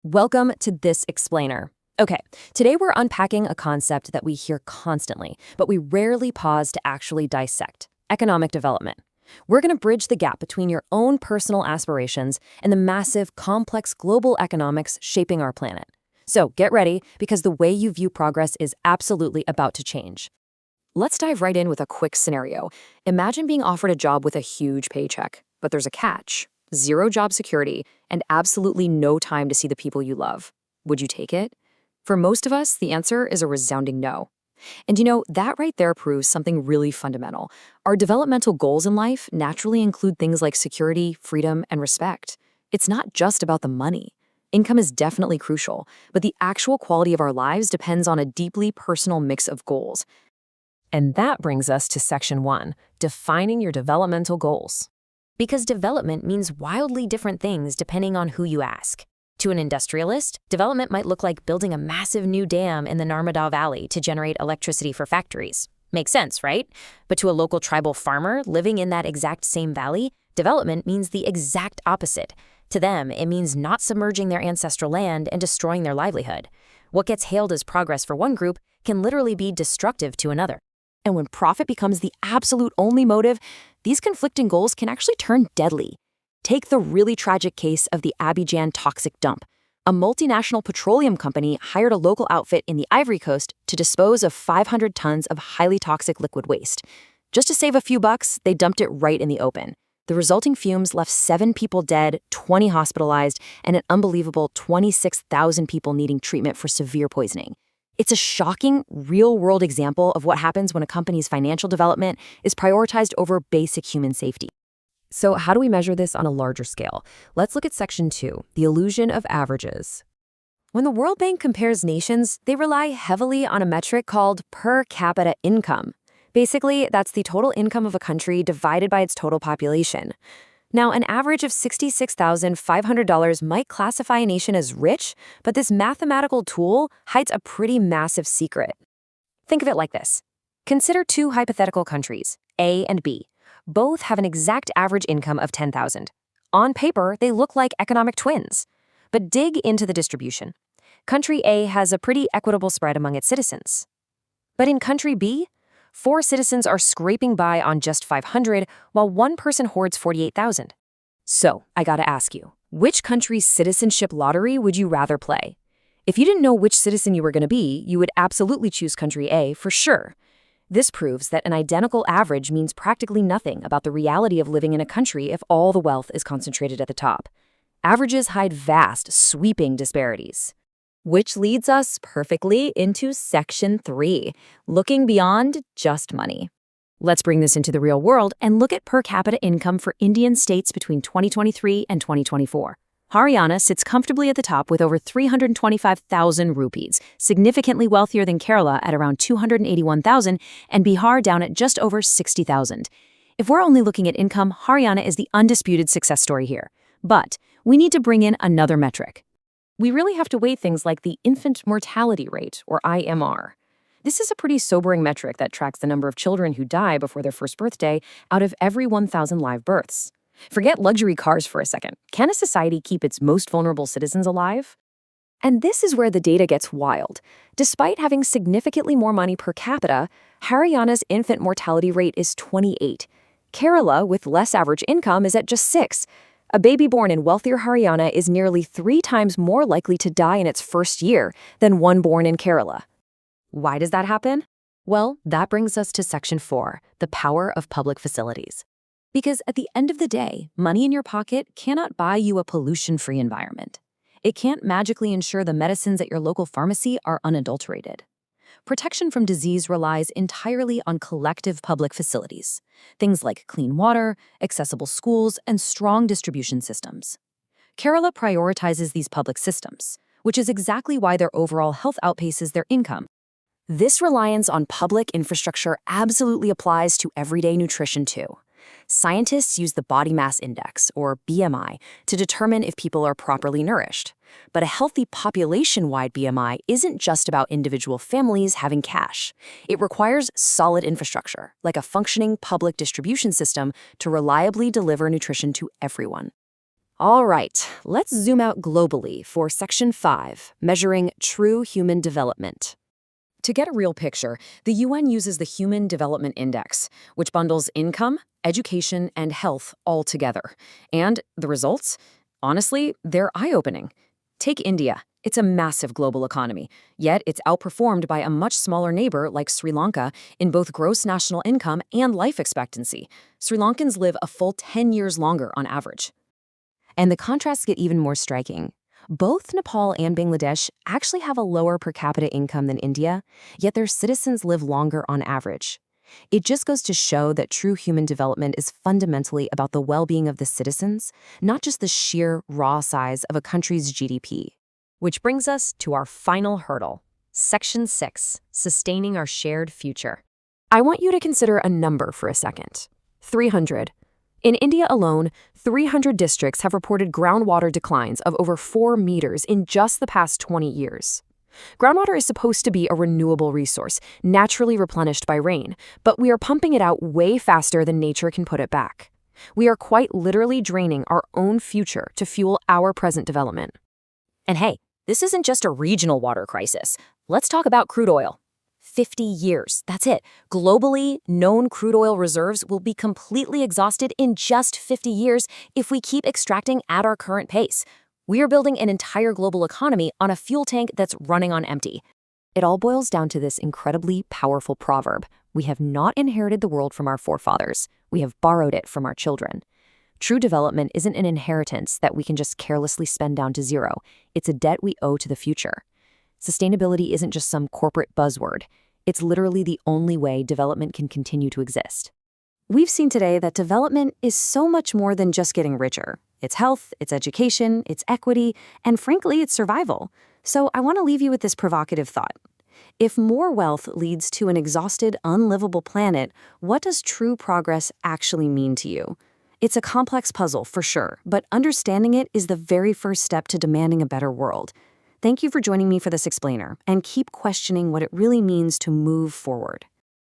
Welcome to This Explainer. Okay, today we're unpacking a concept that we hear constantly, but we rarely pause to actually dissect: economic development. We're going to bridge the gap between your own personal aspirations and the massive, complex global economics shaping our planet. So get ready, because the way you view progress is absolutely about to change. Let's dive right in with a quick scenario. Imagine being offered a job with a huge paycheck, but there's a catch: zero job security and absolutely no time to see the people you love. Would you take it? For most of us, the answer is a resounding no. And that right there proves something really fundamental. Our developmental goals in life naturally include things like security, freedom, and respect. It's not just about the money. Income is definitely crucial, but the actual quality of our lives depends on a deeply personal mix of goals. And that brings us to Section 1, defining your developmental goals. Because development means wildly different things depending on who you ask. To an industrialist, development might look like building a massive new dam in the Narmada Valley to generate electricity for factories. Makes sense, right? But to a local tribal farmer living in that exact same valley, development means the exact opposite. To them, it means not submerging their ancestral land and destroying their livelihood. What gets hailed as progress for one group can literally be destructive to another. And when profit becomes the absolute only motive, these conflicting goals can actually turn deadly. Take the really tragic case of the Abidjan toxic dump. A multinational petroleum company hired a local outfit in the Ivory Coast to dispose of 500 tons of highly toxic liquid waste. Just to save a few bucks, they dumped it right in the open. The resulting fumes left 7 people dead, 20 hospitalized, and an unbelievable 26,000 people needing treatment for severe poisoning. It's a shocking, real-world example of what happens when a company's financial development is prioritized over basic human safety. So how do we measure this on a larger scale? Let's look at Section 2, the illusion of averages. When the World Bank compares nations, they rely heavily on a metric called per capita income. Basically, that's the total income of a country divided by its total population. Now, an average of $66,500 might classify a nation as rich, but this mathematical tool hides a pretty massive secret. Think of it like this. Consider 2 hypothetical countries, A and B. Both have an exact average income of $10,000. On paper, they look like economic twins. But dig into the distribution. Country A has a pretty equitable spread among its citizens. But in country B, 4 citizens are scraping by on just $500, while one person hoards $48,000. So, I gotta ask you, which country's citizenship lottery would you rather play? If you didn't know which citizen you were gonna be, you would absolutely choose country A for sure. This proves that an identical average means practically nothing about the reality of living in a country if all the wealth is concentrated at the top. Averages hide vast, sweeping disparities. Which leads us perfectly into Section 3, looking beyond just money. Let's bring this into the real world and look at per capita income for Indian states between 2023 and 2024. Haryana sits comfortably at the top with over 325,000 rupees, significantly wealthier than Kerala at around 281,000 and Bihar down at just over 60,000. If we're only looking at income, Haryana is the undisputed success story here. But we need to bring in another metric. We really have to weigh things like the infant mortality rate, or IMR. This is a pretty sobering metric that tracks the number of children who die before their first birthday out of every 1,000 live births. Forget luxury cars for a second. Can a society keep its most vulnerable citizens alive? And this is where the data gets wild. Despite having significantly more money per capita, Haryana's infant mortality rate is 28. Kerala, with less average income, is at just 6. A baby born in wealthier Haryana is nearly 3 times more likely to die in its first year than one born in Kerala. Why does that happen? Well, that brings us to Section 4, the power of public facilities. Because at the end of the day, money in your pocket cannot buy you a pollution-free environment. It can't magically ensure the medicines at your local pharmacy are unadulterated. Protection from disease relies entirely on collective public facilities, things like clean water, accessible schools, and strong distribution systems. Kerala prioritizes these public systems, which is exactly why their overall health outpaces their income. This reliance on public infrastructure absolutely applies to everyday nutrition too. Scientists use the body mass index, or BMI, to determine if people are properly nourished. But a healthy population-wide BMI isn't just about individual families having cash. It requires solid infrastructure, like a functioning public distribution system, to reliably deliver nutrition to everyone. All right, let's zoom out globally for Section 5, Measuring True Human Development. To get a real picture, the UN uses the Human Development Index, which bundles income, education, and health all together. And the results? Honestly, they're eye-opening. Take India. It's a massive global economy, yet it's outperformed by a much smaller neighbor like Sri Lanka in both gross national income and life expectancy. Sri Lankans live a full 10 years longer on average. And the contrasts get even more striking. Both Nepal and Bangladesh actually have a lower per capita income than India, yet their citizens live longer on average. It just goes to show that true human development is fundamentally about the well-being of the citizens, not just the sheer raw size of a country's GDP. Which brings us to our final hurdle, Section 6, Sustaining Our Shared Future. I want you to consider a number for a second. 300. In India alone, 300 districts have reported groundwater declines of over 4 meters in just the past 20 years. Groundwater is supposed to be a renewable resource, naturally replenished by rain, but we are pumping it out way faster than nature can put it back. We are quite literally draining our own future to fuel our present development. And hey, this isn't just a regional water crisis. Let's talk about crude oil. 50 years, that's it. Globally, known crude oil reserves will be completely exhausted in just 50 years if we keep extracting at our current pace. We are building an entire global economy on a fuel tank that's running on empty. It all boils down to this incredibly powerful proverb. We have not inherited the world from our forefathers. We have borrowed it from our children. True development isn't an inheritance that we can just carelessly spend down to zero. It's a debt we owe to the future. Sustainability isn't just some corporate buzzword. It's literally the only way development can continue to exist. We've seen today that development is so much more than just getting richer. It's health, it's education, it's equity, and frankly, it's survival. So I want to leave you with this provocative thought. If more wealth leads to an exhausted, unlivable planet, what does true progress actually mean to you? It's a complex puzzle, for sure, but understanding it is the very first step to demanding a better world. Thank you for joining me for this explainer, and keep questioning what it really means to move forward.